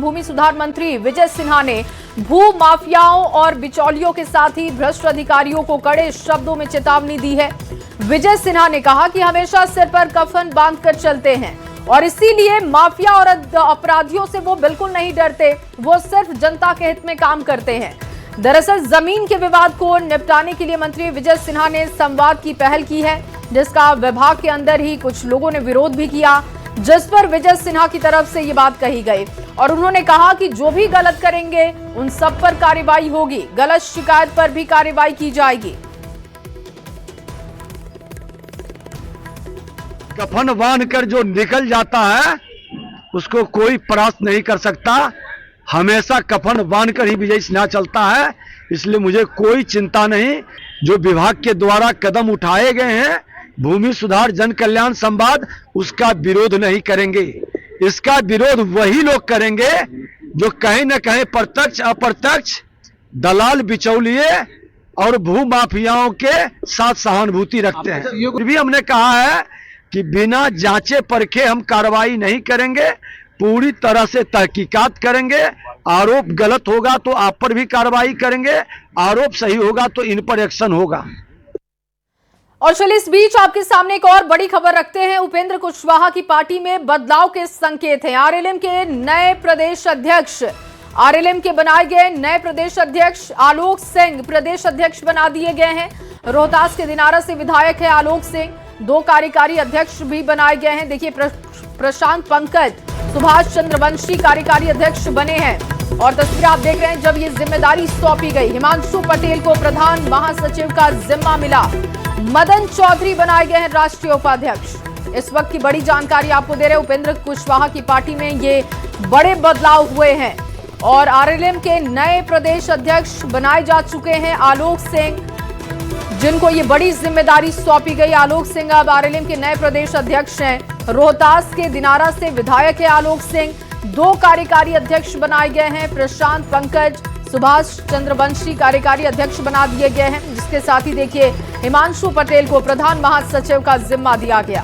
भूमि सुधार मंत्री विजय सिन्हा ने भू माफियाओं और बिचौलियों के साथ ही भ्रष्ट अधिकारियों को कड़े शब्दों में चेतावनी दी है। विजय सिन्हा ने कहा कि हमेशा सिर पर कफन बांधकर चलते हैं और इसीलिए माफिया और अपराधियों से वो बिल्कुल नहीं डरते, वो सिर्फ जनता के हित में काम करते हैं। दरअसल जमीन के विवाद को निपटाने के लिए मंत्री विजय सिन्हा ने संवाद की पहल की है, जिसका विभाग के अंदर ही कुछ लोगों ने विरोध भी किया, जिस पर विजय सिन्हा की तरफ से ये बात कही गई और उन्होंने कहा कि जो भी गलत करेंगे उन सब पर कार्रवाई होगी, गलत शिकायत पर भी कार्रवाई की जाएगी। कफन बांध कर जो निकल जाता है उसको कोई परास्त नहीं कर सकता। हमेशा कफन बांध कर ही विजय सिन्हा चलता है, इसलिए मुझे कोई चिंता नहीं। जो विभाग के द्वारा कदम उठाए गए हैं भूमि सुधार जन कल्याण संवाद, उसका विरोध नहीं करेंगे। इसका विरोध वही लोग करेंगे जो कहीं न कहीं प्रत्यक्ष अप्रत्यक्ष दलाल बिचौलिए और भू माफियाओं के साथ सहानुभूति रखते हैं। फिर भी हमने कहा है कि बिना जांचे परखे हम कार्रवाई नहीं करेंगे, पूरी तरह से तहकीकात करेंगे। आरोप गलत होगा तो आप पर भी कार्रवाई करेंगे, आरोप सही होगा तो इन पर एक्शन होगा। और चलिए इस बीच आपके सामने एक और बड़ी खबर रखते हैं। उपेंद्र कुशवाहा की पार्टी में बदलाव के संकेत हैं। आरएलएम के नए प्रदेश अध्यक्ष, आरएलएम के बनाए गए नए प्रदेश अध्यक्ष आलोक सिंह प्रदेश अध्यक्ष बना दिए गए हैं। रोहतास के दिनारा से विधायक है आलोक सिंह। 2 कार्यकारी अध्यक्ष भी बनाए गए हैं। देखिए प्रशांत पंकज सुभाष चंद्रवंशी कार्यकारी अध्यक्ष बने हैं और तस्वीर आप देख रहे हैं जब ये जिम्मेदारी सौंपी गई। हिमांशु पटेल को प्रधान महासचिव का जिम्मा मिला। मदन चौधरी बनाए गए हैं राष्ट्रीय उपाध्यक्ष। इस वक्त की बड़ी जानकारी आपको दे रहे हैं। उपेंद्र कुशवाहा की पार्टी में ये बड़े बदलाव हुए हैं और आरएलएम के नए प्रदेश अध्यक्ष बनाए जा चुके हैं आलोक सिंह, जिनको ये बड़ी जिम्मेदारी सौंपी गई। आलोक सिंह अब आरएलएम के नए प्रदेश अध्यक्ष हैं। रोहतास के दिनारा से विधायक है आलोक सिंह। 2 कार्यकारी अध्यक्ष बनाए गए हैं। प्रशांत पंकज सुभाष चंद्रवंशी कार्यकारी अध्यक्ष बना दिए गए हैं, जिसके साथ ही देखिए हिमांशु पटेल को प्रधान महासचिव का जिम्मा दिया गया।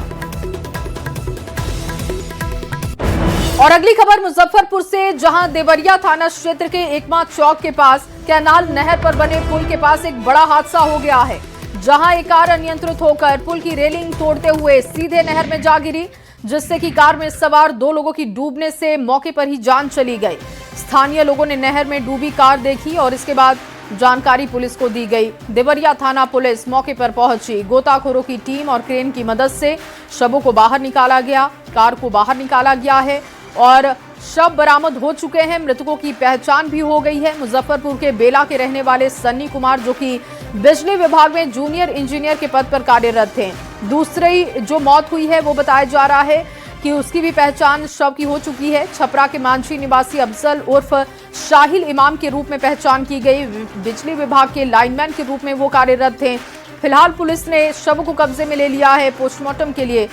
और अगली खबर मुजफ्फरपुर से, जहां देवरिया थाना क्षेत्र के एकमा चौक के पास कैनाल नहर पर बने पुल के पास एक बड़ा हादसा हो गया है, जहां एक कार अनियंत्रित होकर पुल की रेलिंग तोड़ते हुए सीधे नहर में जा गिरी, जिससे कि कार में सवार 2 लोगों की डूबने से मौके पर ही जान चली गई। स्थानीय लोगों ने नहर में डूबी कार देखी और इसके बाद जानकारी पुलिस को दी गई। देवरिया थाना पुलिस मौके पर पहुंची। गोताखोरों की टीम और क्रेन की मदद से शवों को बाहर निकाला गया, कार को बाहर निकाला गया है और शव बरामद हो चुके हैं। मृतकों की पहचान भी हो गई है। मुजफ्फरपुर के बेला के रहने वाले सन्नी कुमार, जो कि बिजली विभाग में जूनियर इंजीनियर के पद पर कार्यरत थे। दूसरी जो मौत हुई है वो बताया जा रहा है कि उसकी भी पहचान शव की हो चुकी है। छपरा के मांझी निवासी अफजल उर्फ शाहिल इमाम के रूप में पहचान की गई। बिजली विभाग के लाइनमैन के रूप में वो कार्यरत थे। फिलहाल पुलिस ने शव को कब्जे में ले लिया है। पोस्टमार्टम के लिए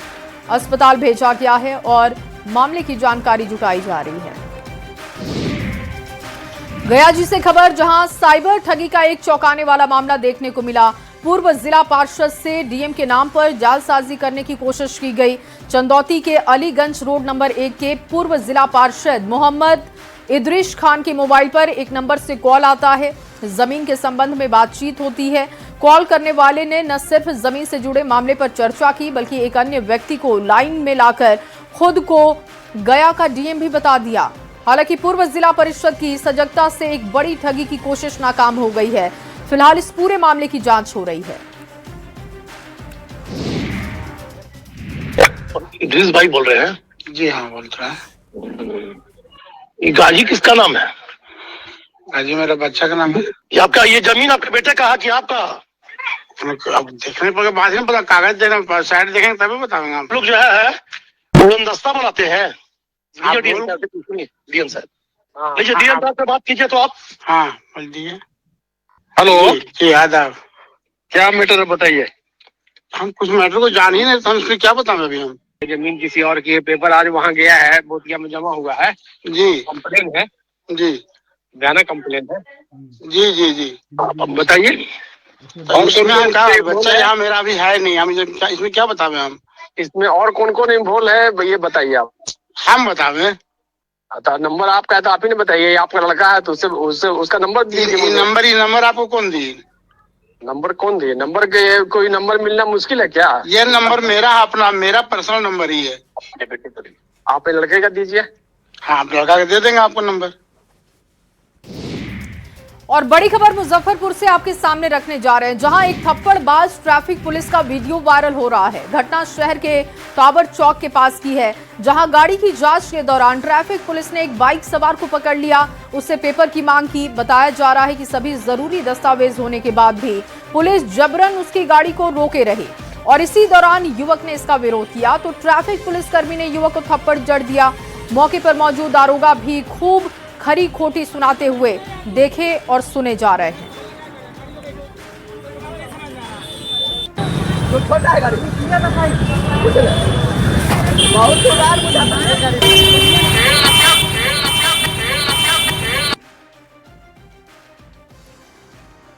अस्पताल भेजा गया है और मामले की जानकारी जुटाई जा रही है। गया जी से खबर, जहां साइबर ठगी का एक चौंकाने वाला मामला देखने को मिला। पूर्व जिला पार्षद से डीएम के नाम पर जालसाजी करने की कोशिश की गई। चंदौती के अलीगंज रोड नंबर 1 के पूर्व जिला पार्षद मोहम्मद इदरीश खान के मोबाइल पर एक नंबर से कॉल आता है। जमीन के संबंध में बातचीत होती है। कॉल करने वाले ने न सिर्फ जमीन से जुड़े मामले पर चर्चा की, बल्कि एक अन्य व्यक्ति को लाइन में लाकर खुद को गया का डीएम भी बता दिया। हालांकि पूर्व जिला परिषद की सजगता से एक बड़ी ठगी की कोशिश नाकाम हो गई है। फिलहाल इस पूरे मामले की जांच हो रही है। इदरीस भाई बोल रहे हैं? जी हाँ, बोल रहा है। ये गाजी किसका नाम है? गाजी मेरा बच्चा का नाम है। ये आपका, ये जमीन आपके बेटे का कि आपका? अब देखने पर बाद में पता, कागज देना साइड देखेंगे तभी बताएंगे। हम लोग जो है उड़नदस्ता बनाते हैं। डीएम साहब, डीएम साहब से बात कीजिए तो आप। हाँ बोल दिए। हेलो जी आदाब। क्या मैटर है बताइए। हम कुछ मैटर को जान ही नहीं, हम इसमें क्या बताएं अभी। हम जमीन किसी और की, पेपर आज वहाँ गया है, बोतिया में जमा हुआ है। जी कंप्लेन है। जी गाना कंप्लेन है। जी जी जी अब बताइए। बच्चा यहाँ मेरा भी है नहीं, हम इसमें क्या बतावे। हम इसमें और कौन कौन इन्वॉल्व है ये बताइए आप। हम बतावे। तो नंबर आपका है तो आप ही ने बताइए, आपका लड़का है तो उससे उसका नंबर दीजिए। नंबर आपको कौन दिए? नंबर कौन दिए? नंबर के कोई नंबर मिलना मुश्किल है क्या? ये नंबर मेरा पर्सनल नंबर ही है। आप लड़के का दीजिए। हाँ, लड़का के दे देंगे आपको नंबर। और बड़ी खबर मुजफ्फरपुर से आपके सामने रखने जा रहे हैं, जहां एक थप्पड़बाज ट्रैफिक पुलिस का वीडियो वायरल हो रहा है। घटना शहर के टावर चौक के पास की है, जहां गाड़ी की जांच के दौरान ट्रैफिक पुलिस ने एक बाइक सवार को पकड़ लिया, उससे पेपर की मांग की। बताया जा रहा है कि सभी जरूरी दस्तावेज होने के बाद भी पुलिस जबरन उसकी गाड़ी को रोके रही और इसी दौरान युवक ने इसका विरोध किया तो ट्रैफिक पुलिसकर्मी ने युवक को थप्पड़ जड़ दिया। मौके पर मौजूद दारोगा भी खूब खरी खोटी सुनाते हुए देखे और सुने जा रहे हैं।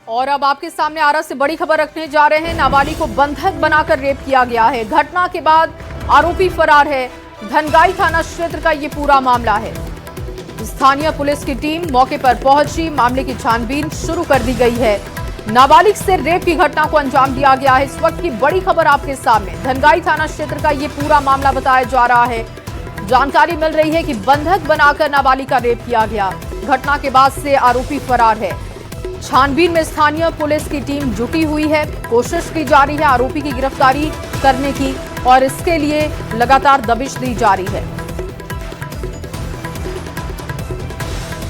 और अब आपके सामने आरा से बड़ी खबर रखने जा रहे हैं। नाबालिग को बंधक बनाकर रेप किया गया है। घटना के बाद आरोपी फरार है। धनगाई थाना क्षेत्र का ये पूरा मामला है। स्थानीय पुलिस की टीम मौके पर पहुंची, मामले की छानबीन शुरू कर दी गई है। नाबालिग से रेप की घटना को अंजाम दिया गया है। इस वक्त की बड़ी खबर आपके सामने, धनगाई थाना क्षेत्र का ये पूरा मामला बताया जा रहा है। जानकारी मिल रही है कि बंधक बनाकर नाबालिग का रेप किया गया। घटना के बाद से आरोपी फरार है। छानबीन में स्थानीय पुलिस की टीम जुटी हुई है। कोशिश की जा रही है आरोपी की गिरफ्तारी करने की और इसके लिए लगातार दबिश दी जा रही है।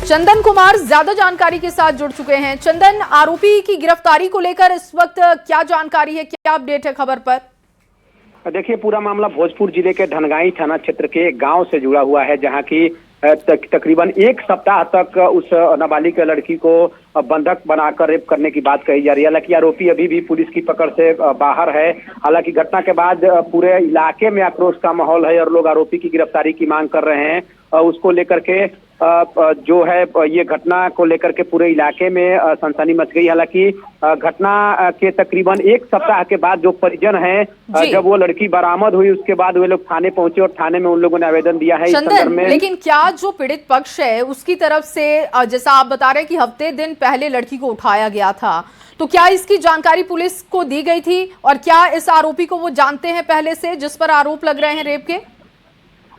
चंदन कुमार ज्यादा जानकारी के साथ जुड़ चुके हैं। चंदन, आरोपी की गिरफ्तारी को लेकर इस वक्त क्या जानकारी है, क्या अपडेट है खबर पर? देखिए, पूरा मामला भोजपुर जिले के धनगाई थाना क्षेत्र के गांव से जुड़ा हुआ है, जहां की तकरीबन एक सप्ताह तक उस नाबालिग लड़की को बंधक बनाकर रेप करने की बात कही जा रही है। हालांकि आरोपी अभी भी पुलिस की पकड़ से बाहर है। हालांकि घटना के बाद पूरे इलाके में आक्रोश का माहौल है और लोग आरोपी की गिरफ्तारी की मांग कर रहे हैं। उसको लेकर के जो है ये घटना को लेकर के पूरे इलाके में सनसनी मच गई। हालांकि घटना के तकरीबन एक सप्ताह के बाद जो परिजन हैं, जब वो लड़की बरामद हुई उसके बाद वे लोग थाने पहुंचे और थाने में उन लोगों ने आवेदन दिया है इस संदर्भ में। लेकिन क्या जो पीड़ित पक्ष है उसकी तरफ से, जैसा आप बता रहे हैं कि हफ्ते दिन पहले लड़की को उठाया गया था, तो क्या इसकी जानकारी पुलिस को दी गई थी और क्या इस आरोपी को वो जानते हैं पहले से जिस पर आरोप लग रहे हैं रेप के?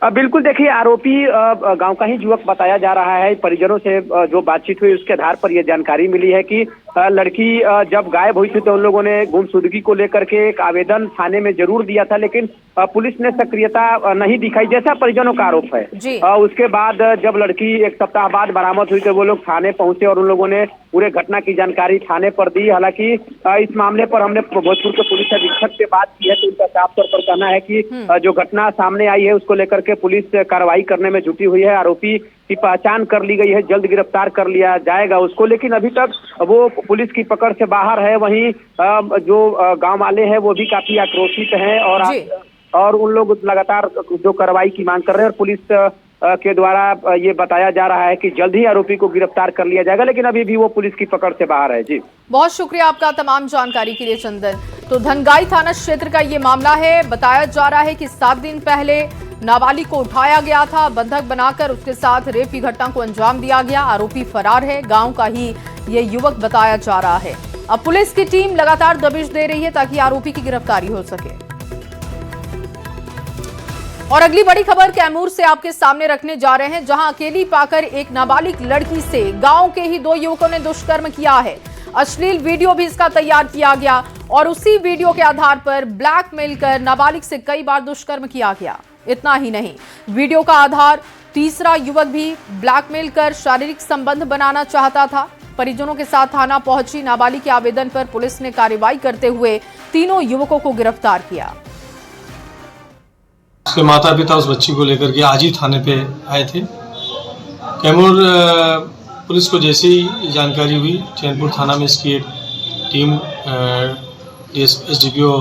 बिल्कुल, देखिए, आरोपी गांव का ही युवक बताया जा रहा है। परिजनों से जो बातचीत हुई उसके आधार पर यह जानकारी मिली है कि लड़की जब गायब हुई थी तो उन लोगों ने गुमशुदगी को लेकर के एक आवेदन थाने में जरूर दिया था, लेकिन पुलिस ने सक्रियता नहीं दिखाई, जैसा परिजनों का आरोप है। उसके बाद जब लड़की एक सप्ताह बाद बरामद हुई तो वो लोग थाने पहुंचे और उन लोगों ने पूरे घटना की जानकारी थाने पर दी। हालांकि इस मामले पर हमने भोजपुर के पुलिस अधीक्षक से बात की है तो उनका साफ तौर पर कहना है कि जो घटना सामने आई है उसको लेकर के पुलिस कार्रवाई करने में जुटी हुई है। आरोपी की पहचान कर ली गई है, जल्द गिरफ्तार कर लिया जाएगा उसको, लेकिन अभी तक वो पुलिस की पकड़ से बाहर है। वहीं जो गांव वाले हैं वो भी काफी आक्रोशित हैं और उन लोग लगातार जो कार्रवाई की मांग कर रहे हैं और पुलिस के द्वारा ये बताया जा रहा है कि जल्द ही आरोपी को गिरफ्तार कर लिया जाएगा, लेकिन अभी भी वो पुलिस की पकड़ से बाहर है। जी, बहुत शुक्रिया आपका तमाम जानकारी के लिए चंदन। तो धनगाई थाना क्षेत्र का ये मामला है। बताया जा रहा है कि 7 दिन पहले नाबालिग को उठाया गया था, बंधक बनाकर उसके साथ रेप की घटना को अंजाम दिया गया। आरोपी फरार है, गांव का ही ये युवक बताया जा रहा है। अब पुलिस की टीम लगातार दबिश दे रही है ताकि आरोपी की गिरफ्तारी हो सके। और अगली बड़ी खबर कैमूर से आपके सामने रखने जा रहे हैं, जहां अकेली पाकर एक नाबालिग लड़की से गांव के ही 2 युवकों ने दुष्कर्म किया है। अश्लील वीडियो भी इसका तैयार किया गया और उसी वीडियो के आधार पर ब्लैकमेल कर नाबालिग से कई बार दुष्कर्म किया गया। इतना ही नहीं, वीडियो का आधार तीसरा युवक भी ब्लैकमेल कर शारीरिक संबंध बनाना चाहता था। परिजनों के साथ थाना पहुंची नाबालिग के आवेदन पर पुलिस ने कार्रवाई करते हुए तीनों युवकों को गिरफ्तार किया। उसके माता पिता उस बच्ची को लेकर के आज ही थाने पे आए थे। कैमूर पुलिस को जैसे ही जानकारी हुई, चैनपुर थाना में इसकी एक टीम एसडीपीओ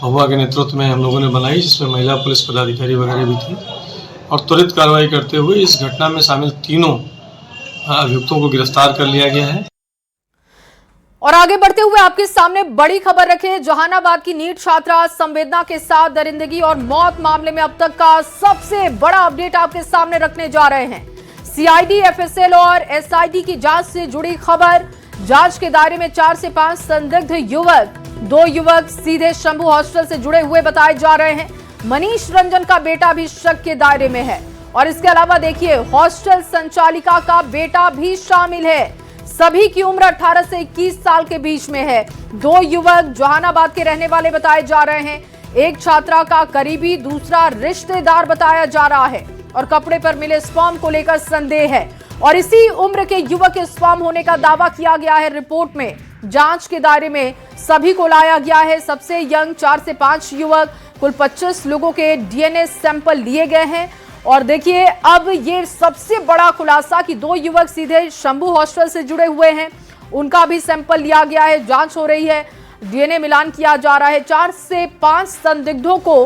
महुआ के नेतृत्व में हम लोगों ने बनाई, जिसमें महिला पुलिस पदाधिकारी वगैरह भी थी, और त्वरित कार्रवाई करते हुए इस घटना में शामिल तीनों अभियुक्तों को गिरफ्तार कर लिया गया है। और आगे बढ़ते हुए आपके सामने बड़ी खबर रखे, जहानाबाद की नीट छात्रा संवेदना के साथ दरिंदगी और मौत मामले में अब तक का सबसे बड़ा अपडेट आपके सामने रखने जा रहे हैं। सीआईडी, एफएसएल और एसआईटी की जांच से जुड़ी खबर। जांच के दायरे में 4 से 5 संदिग्ध युवक, 2 युवक सीधे शंभू हॉस्टल से जुड़े हुए बताए जा रहे हैं। मनीष रंजन का बेटा भी शक के दायरे में है और इसके अलावा देखिए हॉस्टल संचालिका का बेटा भी शामिल है। सभी की उम्र 18 से 21 साल के बीच में है। 2 युवक जहानाबाद के रहने वाले बताए जा रहे हैं। एक छात्रा का करीबी, दूसरा रिश्तेदार बताया जा रहा है और कपड़े पर मिले स्पर्म को लेकर संदेह है और इसी उम्र के युवक के स्पर्म होने का दावा किया गया है। रिपोर्ट में जांच के दायरे में सभी को लाया गया है। सबसे यंग 4 से 5 युवक, कुल 25 लोगों के डीएनए सैंपल लिए गए हैं। और देखिए अब ये सबसे बड़ा खुलासा कि 2 युवक सीधे शंभू हॉस्टल से जुड़े हुए हैं, उनका भी सैंपल लिया गया है, जांच हो रही है, डीएनए मिलान किया जा रहा है। 4 से 5 संदिग्धों को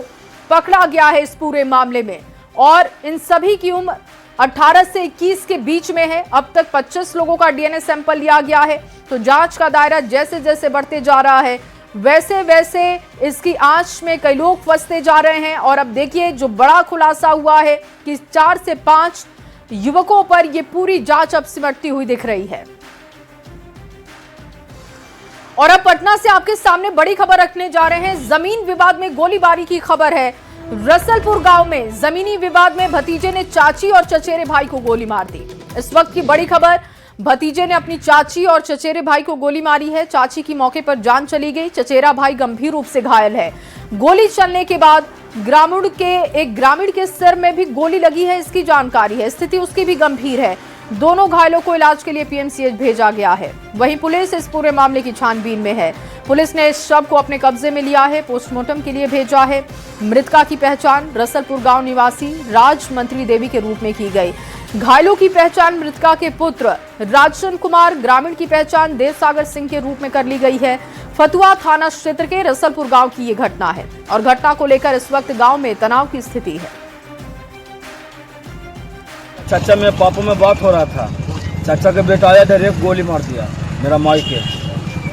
पकड़ा गया है इस पूरे मामले में और इन सभी की उम्र 18 से 21 के बीच में है। अब तक 25 लोगों का डीएनए सैंपल लिया गया है। तो जांच का दायरा जैसे जैसे बढ़ते जा रहा है वैसे वैसे इसकी आंच में कई लोग फंसते जा रहे हैं। और अब देखिए जो बड़ा खुलासा हुआ है कि 4 से 5 युवकों पर यह पूरी जांच अब सिमटती हुई दिख रही है। और अब पटना से आपके सामने बड़ी खबर रखने जा रहे हैं। जमीन विवाद में गोलीबारी की खबर है। रसलपुर गांव में जमीनी विवाद में भतीजे ने चाची और चचेरे भाई को गोली मार दी। इस वक्त की बड़ी खबर, भतीजे ने अपनी चाची और चचेरे भाई को गोली मारी है। चाची की मौके पर जान चली गई, चचेरा भाई गंभीर रूप से घायल है। गोली चलने के बाद एक ग्रामीण के सिर में भी गोली लगी है, इसकी जानकारी है। स्थिति उसकी भी गंभीर है। दोनों घायलों को इलाज के लिए पीएमसीएच भेजा गया है। वहीं पुलिस इस पूरे मामले की छानबीन में है। पुलिस ने इस शव को अपने कब्जे में लिया है, पोस्टमार्टम के लिए भेजा है। मृतका की पहचान रसलपुर गांव निवासी राज मंत्री देवी के रूप में की गई। घायलों की पहचान मृतका के पुत्र राजन कुमार, ग्रामीण की पहचान देवसागर सिंह के रूप में कर ली गई है। फतुआ थाना क्षेत्र के रसलपुर गांव की ये घटना है और घटना को लेकर इस वक्त गांव में तनाव की स्थिति है। चाचा मेरे पापा में बात हो रहा था, चाचा के बेटा आया था, रेप गोली मार दिया मेरा माई के।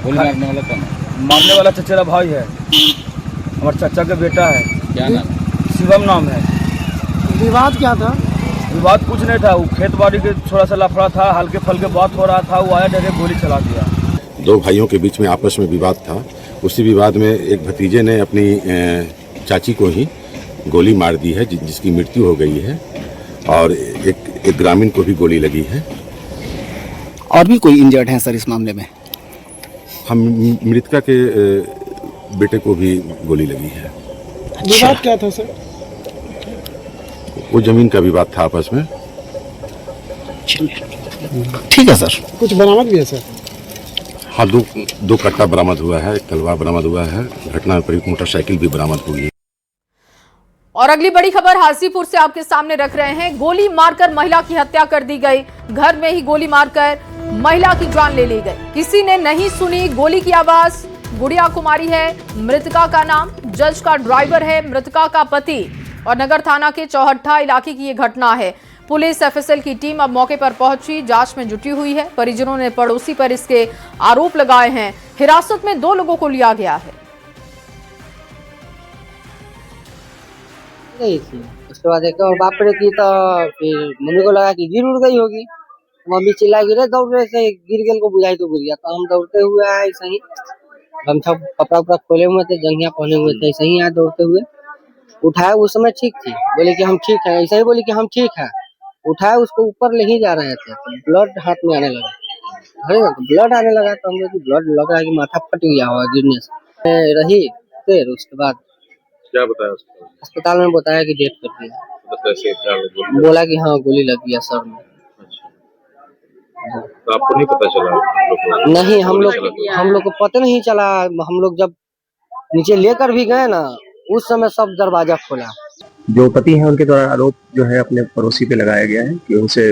गोली मारने वाला कौन? मारने वाला चचेरा भाई है, हमारे चाचा का बेटा है। क्या नाम? शिवम नाम है। विवाद क्या था? विवाद कुछ नहीं था, वो खेत बाड़ी के थोड़ा सा लफड़ा था, हल्के फल्के बात हो रहा था। वो आया डायरेक्ट गोली चला दिया। 2 भाइयों के बीच में आपस में विवाद था। उसी विवाद में एक भतीजे ने अपनी चाची को ही गोली मार दी है, जिसकी मृत्यु हो गई है और एक ग्रामीण को भी गोली लगी है। और भी कोई इंजर्ड है सर इस मामले में? हम मृतका के बेटे को भी गोली लगी है। विवाद क्या था सर? वो जमीन का विवाद था आपस में। ठीक है सर। कुछ बरामद भी है सर? हाँ, 2 कट्टा बरामद हुआ है, एक तलवार बरामद हुआ है। घटना में प्रयुक्त मोटरसाइकिल भी बरामद हुई है। और अगली बड़ी खबर हाजीपुर से आपके सामने रख रहे हैं। गोली मारकर महिला की हत्या कर दी गई। घर में ही गोली मारकर महिला की जान ले ली गई। किसी ने नहीं सुनी गोली की आवाज। गुड़िया कुमारी है मृतका का नाम, जज का ड्राइवर है मृतका का पति और नगर थाना के चौहट्टा इलाके की ये घटना है। पुलिस एफएसएल की टीम अब मौके पर पहुंची, जांच में जुटी हुई है। परिजनों ने पड़ोसी पर इसके आरोप लगाए हैं। हिरासत में 2 लोगों को लिया गया है। गई थी, उसके बाद एक और बाप रे की तो फिर मम्मी को लगा कि गिर उड़ गई होगी। मम्मी चिल्ला गिरे, दौड़ रहे थे, गिर गल को बुझाई तो गिर गया। तो हम दौड़ते हुए आए, ऐसा ही गमछा कपड़ा उपड़ा खोले हुए थे, जंघिया पहने हुए थे, ऐसे ही आए दौड़ते हुए। उठाया, उस समय ठीक थी, बोले कि हम ठीक है, ऐसा ही बोले कि हम ठीक है। उठाया, उसको ऊपर ले ही जा रहे थे तो ब्लड हाथ में आने लगा। ब्लड आने लगा तो हम ब्लड लग रहा है कि माथा फट गया होगा गिरने से। रही फिर उसके बाद क्या बताया उसको? अस्पताल में बताया कि डेथ कर दिया। बोला कि हाँ गोली लग गया सर में। तो आपको नहीं पता चला? नहीं, हम लोग को पता नहीं चला। हम लोग जब नीचे लेकर भी गए ना, उस समय सब दरवाजा खोला। जो पति हैं उनके द्वारा आरोप जो है अपने पड़ोसी पे लगाया गया है कि उनसे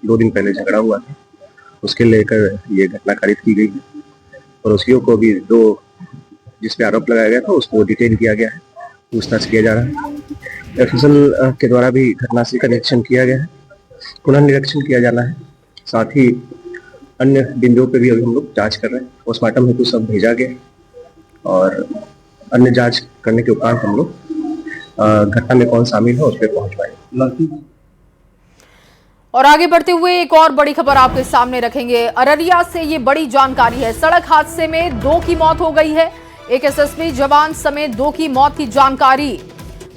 2 दिन पहले झगड़ा हुआ था, उसके लेकर ये घटना कारित की गई है। पड़ोसियों को भी 2 जिस पे आरोप लगाया गया था उसको डिटेन किया गया है, पूछताछ किया जा रहा है। एफएसएल के द्वारा भी घटना स्थल का निरीक्षण किया गया है, पुनः निरीक्षण किया जाना है। साथ ही अन्य बिंदुओं पे भी अभी हम लोग जांच कर रहे हैं। पोस्टमार्टम हेतु सब भेजा गया और अन्य जांच करने के उपरांत हम लोग घटना में कौन शामिल है उस पर पहुंच पाए। और आगे बढ़ते हुए एक और बड़ी खबर आपके सामने रखेंगे। अररिया से ये बड़ी जानकारी है। सड़क हादसे में 2 की मौत हो गई है। एक एसएसबी जवान समेत 2 की मौत की जानकारी।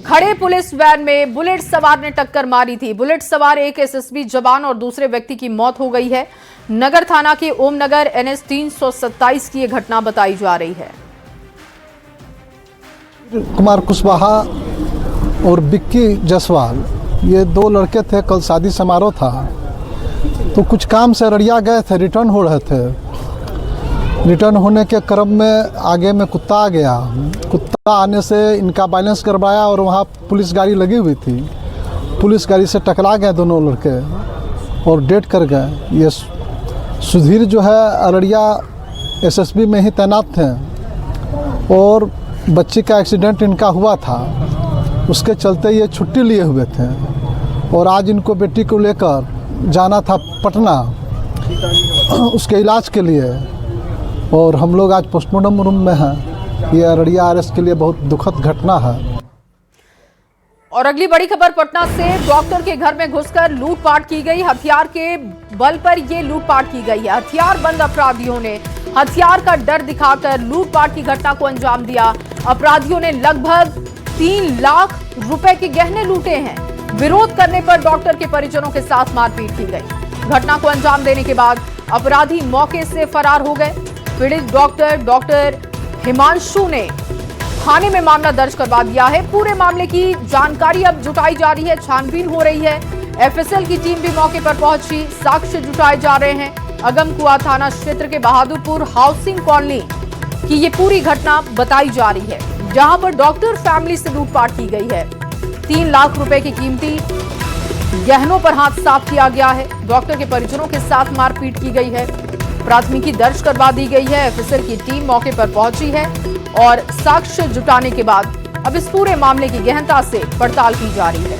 खड़े पुलिस वैन में बुलेट सवार ने टक्कर मारी थी। बुलेट सवार एक एसएसबी जवान और दूसरे व्यक्ति की मौत हो गई है। नगर थाना के ओमनगर NH 327 की यह घटना बताई जा रही है। कुमार कुशवाहा और बिक्की जायसवाल ये 2 लड़के थे। कल शादी समारोह था तो कुछ काम से अररिया गए थे, रिटर्न हो रहे थे। रिटर्न होने के क्रम में आगे में कुत्ता आ गया। कुत्ता आने से इनका बैलेंस गड़बड़ाया और वहाँ पुलिस गाड़ी लगी हुई थी। पुलिस गाड़ी से टकरा गए दोनों लड़के और डेथ कर गए। ये सुधीर जो है अररिया SSB में ही तैनात थे और बच्ची का एक्सीडेंट इनका हुआ था, उसके चलते ये छुट्टी लिए हुए थे और आज इनको बेटी को लेकर जाना था पटना उसके इलाज के लिए और हम लोग आज पोस्टमार्टम रूम में हैं। ये अररिया RS के लिए बहुत दुखद घटना है। और अगली बड़ी खबर पटना से। डॉक्टर के घर में घुसकर लूटपाट की गई। हथियार के बल पर यह लूटपाट की गई है। हथियार बंद अपराधियों ने हथियार का डर दिखाकर लूटपाट की घटना को अंजाम दिया। अपराधियों ने लगभग 3 लाख रुपए के गहने लूटे हैं। विरोध करने पर डॉक्टर के परिजनों के साथ मारपीट की गई। घटना को अंजाम देने के बाद अपराधी मौके से फरार हो गए। पीड़ित डॉक्टर हिमांशु ने थाने में मामला दर्ज करवा दिया है। पूरे मामले की जानकारी अब जुटाई जा रही है, छानबीन हो रही है। FSL की टीम भी मौके पर पहुंची, साक्ष्य जुटाए जा रहे हैं। अगमकुआ थाना क्षेत्र के बहादुरपुर हाउसिंग कॉलोनी की ये पूरी घटना बताई जा रही है, जहां पर डॉक्टर फैमिली से लूटपाट की गई है। 3 लाख रुपए की कीमती गहनों पर हाथ साफ किया गया है। डॉक्टर के परिजनों के साथ मारपीट की गई है। प्राथमिकी दर्ज करवा दी गई है। FSL की टीम मौके पर पहुंची है और साक्ष्य जुटाने के बाद अब इस पूरे मामले की गहनता से पड़ताल की जा रही है।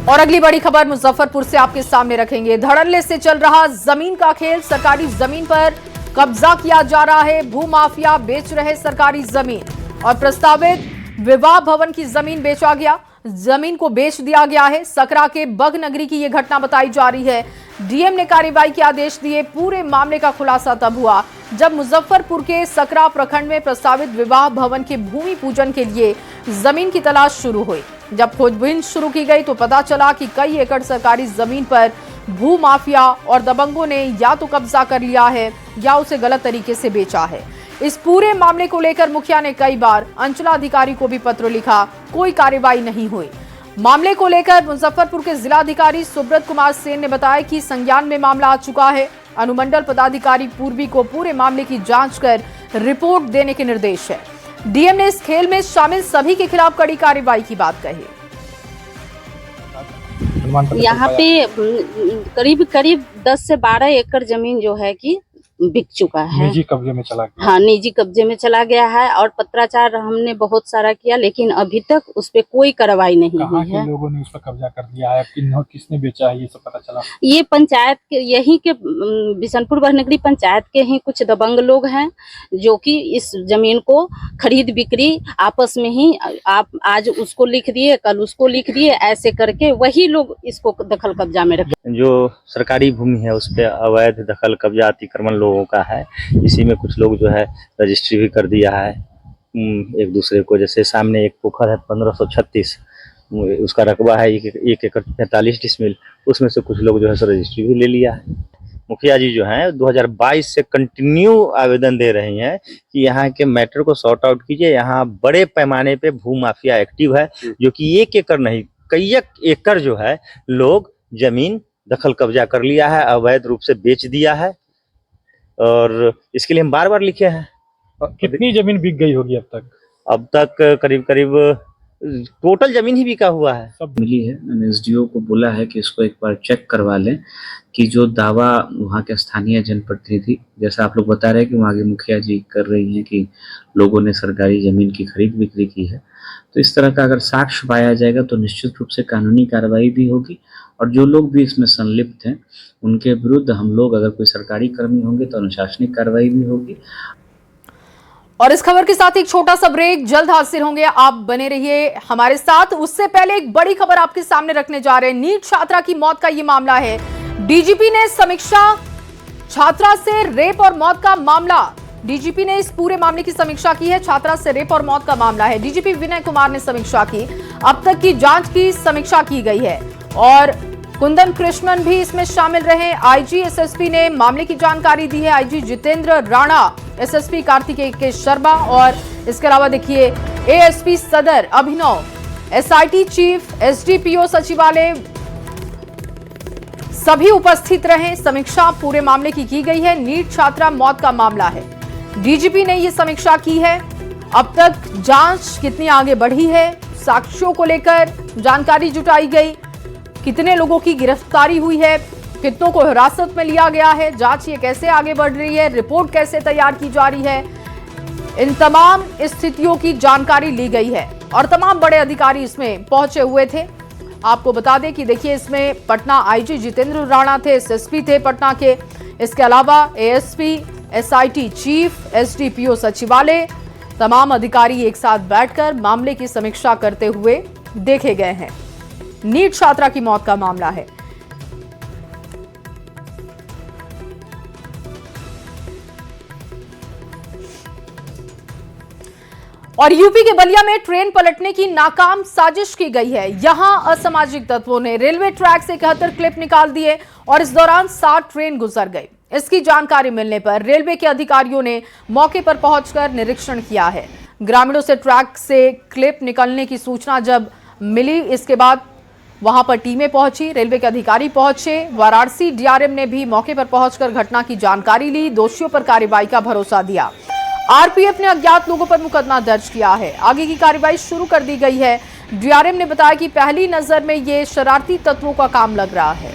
और अगली बड़ी खबर मुजफ्फरपुर से आपके सामने रखेंगे। धड़ल्ले से चल रहा जमीन का खेल। सरकारी जमीन पर कब्जा किया जा रहा है। भूमाफिया बेच रहे सरकारी जमीन और प्रस्तावित विवाह भवन की जमीन बेचा गया। जमीन को बेच दिया गया है। सकरा के बग नगरी की यह घटना बताई जा रही है। डीएम ने कार्रवाई के आदेश दिए। पूरे मामले का खुलासा तब हुआ जब मुजफ्फरपुर के सकरा प्रखंड में प्रस्तावित विवाह भवन के भूमि पूजन के लिए जमीन की तलाश शुरू हुई। जब खोजबीन शुरू की गई तो पता चला कि कई एकड़ सरकारी जमीन पर भूमाफिया और दबंगों ने या तो कब्जा कर लिया है या उसे गलत तरीके से बेचा है। इस पूरे मामले को लेकर मुखिया ने कई बार अंचलाधिकारी को भी पत्र लिखा, कोई कार्रवाई नहीं हुई। मामले को लेकर मुजफ्फरपुर के जिलाधिकारी सुब्रत कुमार सेन ने बताया कि संज्ञान में मामला आ चुका है। अनुमंडल पदाधिकारी पूर्वी को पूरे मामले की जांच कर रिपोर्ट देने के निर्देश है। डीएम ने इस खेल में शामिल सभी के खिलाफ कड़ी कार्रवाई की बात कही। यहाँ पे करीब 10 से 12 एकड़ जमीन जो है कि बिक चुका है। निजी कब्जे में चला गया। हाँ, निजी कब्जे में चला गया है और पत्राचार हमने बहुत सारा किया लेकिन अभी तक उस पे कोई कार्रवाई नहीं हुई है। लोगों ने उस पर कब्जा कर लिया है, किसने बेचा है ये सब पता चला? ये पंचायत के यही के बिशनपुर बहनगरी पंचायत के ही कुछ दबंग लोग हैं जो कि इस जमीन को खरीद बिक्री आपस में ही आप आज उसको लिख दिए कल उसको लिख दिए, ऐसे करके वही लोग इसको दखल कब्जा में रखे। जो सरकारी भूमि है उस पर अवैध दखल कब्जा अतिक्रमण लोगों का है। इसी में कुछ लोग जो है रजिस्ट्री भी कर दिया है एक दूसरे को। जैसे सामने एक पोखर है 1536, उसका रकबा है 1 एकड़ 45 डिसमिल, उसमें से कुछ लोग जो है रजिस्ट्री भी ले लिया है। मुखिया जी जो हैं 2022 से कंटिन्यू आवेदन दे रही हैं कि यहाँ के मैटर को सॉर्ट आउट कीजिए। यहाँ बड़े पैमाने पे भूमाफिया एक्टिव है जो कि 1 एकड़ नहीं कई एकड़ जो है लोग जमीन दखल कब्जा कर लिया है, अवैध रूप से बेच दिया है और इसके लिए हम बार-बार लिखे हैं। कितनी जमीन बिक गई होगी अब तक? अब तक करीब टोटल जमीन ही बिका हुआ है। सब मिली है। मैंने SDO को बोला है कि इसको एक बार चेक करवा लें कि जो दावा वहाँ के स्थानीय जनप्रतिनिधि, जैसा आप लोग बता रहे हैं कि वहाँ के मुखिया जी कर रही हैं कि लोगों ने सरकारी जमीन की खरीद बिक्री की है, तो इस तरह का अगर साक्ष्य पाया जाएगा तो निश्चित रूप से कानूनी कार्रवाई भी होगी और जो लोग भी इसमें संलिप्त हैं उनके विरुद्ध हम लोग, अगर कोई सरकारी कर्मी होंगे तो अनुशासनिक कार्रवाई भी होगी। और इस खबर के साथ एक छोटा सा ब्रेक, जल्द हाजिर होंगे, आप बने रहिए हमारे साथ। उससे पहले एक बड़ी खबर आपके सामने रखने जा रहे हैं। नीट छात्रा की मौत का ये मामला है। डीजीपी ने समीक्षा, छात्रा से रेप और मौत का मामला, डीजीपी ने इस पूरे मामले की समीक्षा की है। छात्रा से रेप और मौत का मामला है, डीजीपी विनय कुमार ने समीक्षा की। अब तक की जांच की समीक्षा की गई है और कुंदन कृष्णन भी इसमें शामिल रहे। आईजी एसएसपी ने मामले की जानकारी दी है। आईजी जितेंद्र राणा, एसएसपी कार्तिकेय के शर्मा और इसके अलावा देखिए एएसपी सदर अभिनव, एसआईटी चीफ, एसडीपीओ सचिवालय सभी उपस्थित रहे। समीक्षा पूरे मामले की गई है। नीट छात्रा मौत का मामला है, डीजीपी ने यह समीक्षा की है। अब तक जांच कितनी आगे बढ़ी है, साक्ष्यों को लेकर जानकारी जुटाई गई, कितने लोगों की गिरफ्तारी हुई है, कितनों को हिरासत में लिया गया है, जांच ये कैसे आगे बढ़ रही है, रिपोर्ट कैसे तैयार की जा रही है, इन तमाम स्थितियों की जानकारी ली गई है और तमाम बड़े अधिकारी इसमें पहुंचे हुए थे। आपको बता दें कि देखिए इसमें पटना आईजी जितेंद्र राणा थे, एसएसपी थे पटना के, इसके अलावा एएसपी, एसआईटी चीफ, एसडीपीओ सचिवालय, तमाम अधिकारी एक साथ बैठकर मामले की समीक्षा करते हुए देखे गए हैं। नीट छात्रा की मौत का मामला है। और यूपी के बलिया में ट्रेन पलटने की नाकाम साजिश की गई है। यहां असामाजिक तत्वों ने रेलवे ट्रैक से 71 क्लिप निकाल दिए और इस दौरान 60 ट्रेन गुजर गई। इसकी जानकारी मिलने पर रेलवे के अधिकारियों ने मौके पर पहुंचकर निरीक्षण किया है। ग्रामीणों से ट्रैक से क्लिप निकलने की सूचना जब मिली, इसके बाद वहां पर टीमें पहुंची, रेलवे के अधिकारी पहुंचे। वाराणसी डीआरएम ने भी मौके पर पहुंचकर घटना की जानकारी ली, दोषियों पर कार्रवाई का भरोसा दिया। आरपीएफ ने अज्ञात लोगों पर मुकदमा दर्ज किया है, आगे की कार्रवाई शुरू कर दी गई है। डीआरएम ने बताया कि पहली नजर में ये शरारती तत्वों का काम लग रहा है।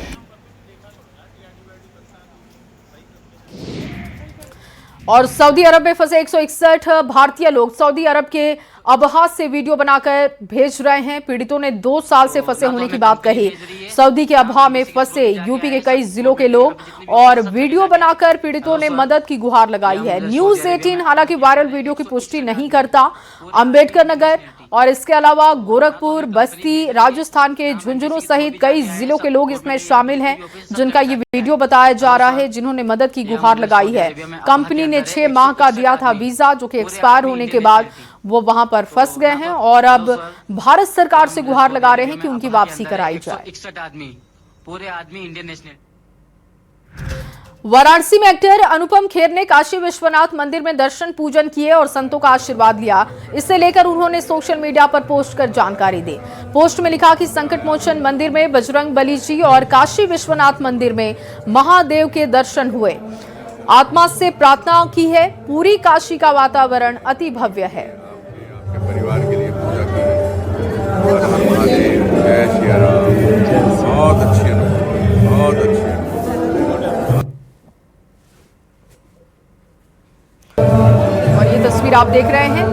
और सऊदी अरब में फंसे 161 भारतीय लोग सऊदी अरब के अबहा से वीडियो बनाकर भेज रहे हैं। पीड़ितों ने 2 साल से फंसे होने की बात कही। सऊदी के अबहा में फंसे यूपी के कई जिलों के लोग और वीडियो बनाकर पीड़ितों ने मदद की गुहार लगाई है। न्यूज़ 18 हालांकि वायरल वीडियो की पुष्टि नहीं करता। अंबेडकर नगर और इसके अलावा गोरखपुर, बस्ती, राजस्थान के झुंझुनू सहित कई जिलों के लोग इसमें शामिल हैं, जिनका ये वीडियो बताया जा रहा है, जिन्होंने मदद की गुहार लगाई है। कंपनी ने 6 माह का दिया था वीजा, जो कि एक्सपायर होने के बाद वो वहां पर फंस गए हैं और अब भारत सरकार से गुहार लगा रहे हैं कि उनकी वापसी कराई जाए। 61 आदमी, पूरे आदमी इंडियन नेशनल। वाराणसी में एक्टर अनुपम खेर ने काशी विश्वनाथ मंदिर में दर्शन पूजन किए और संतों का आशीर्वाद लिया। इसे लेकर उन्होंने सोशल मीडिया पर पोस्ट कर जानकारी दी। पोस्ट में लिखा कि संकट मोचन मंदिर में बजरंग बली जी और काशी विश्वनाथ मंदिर में महादेव के दर्शन हुए। आत्मा से प्रार्थना की है, पूरी काशी का वातावरण अति भव्य है। परिवार के लिए पूजा की, जय श्री राम, बहुत अच्छे, बहुत अच्छे। और ये तस्वीर आप देख रहे हैं,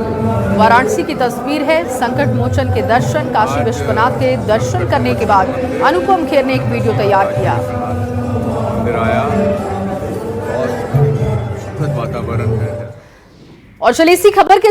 वाराणसी की तस्वीर है। संकट मोचन के दर्शन, काशी विश्वनाथ के दर्शन करने के बाद अनुपम खेर ने एक वीडियो तैयार किया। वातावरण है। और चलिए इसी खबर के